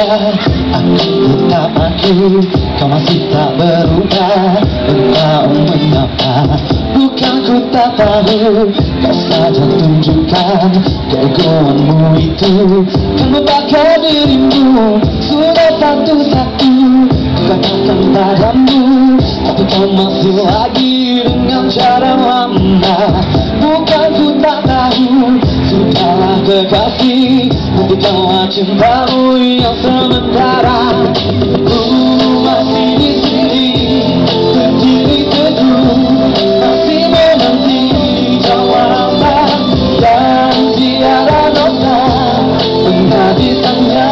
Aku tetap aku, kau masih tak berubah. Engkau mengapa? Bukan ku tak tahu, kau saja tunjukkan keegoanmu itu kan membakar dirimu. Sudah satu-satu ku katakan padamu, tapi kau masih lagi dengan cara lama. Bukan ku tak tahu, sudahlah kekasih, hentikanlah cintamu yang sementara. Masih di sini, berdiri teduh, masih menanti jawaban dan tiada dosa menghabiskannya.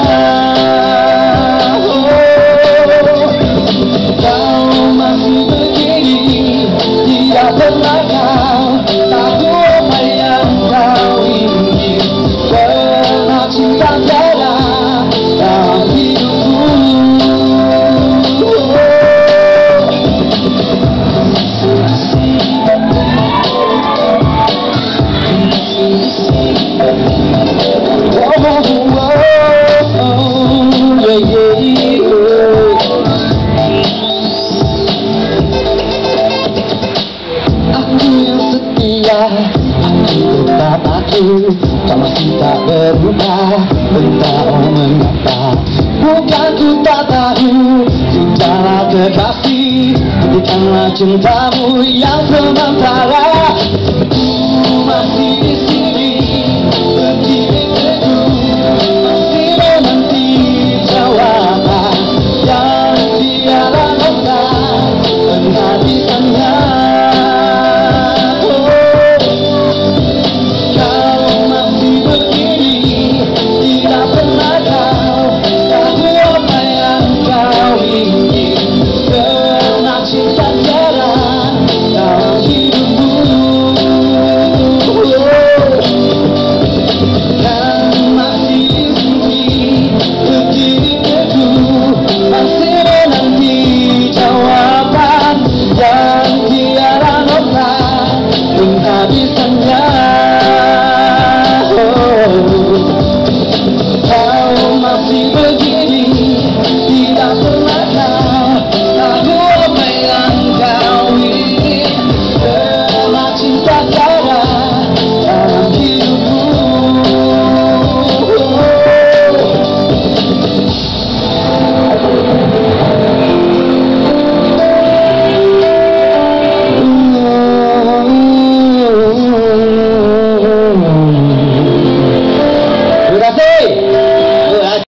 Kau masih begini, tidak pernah kau tahu apa yang kau ingin. Pernah cinta tiada dalam hidupku. Aku yang setia, aku tetap aku, kau masih tak berubah. Entah mengapa, bukan ku tak tahu, sudahlah kekasih, hentikanlah cintamu yang sementara. Masih di sini.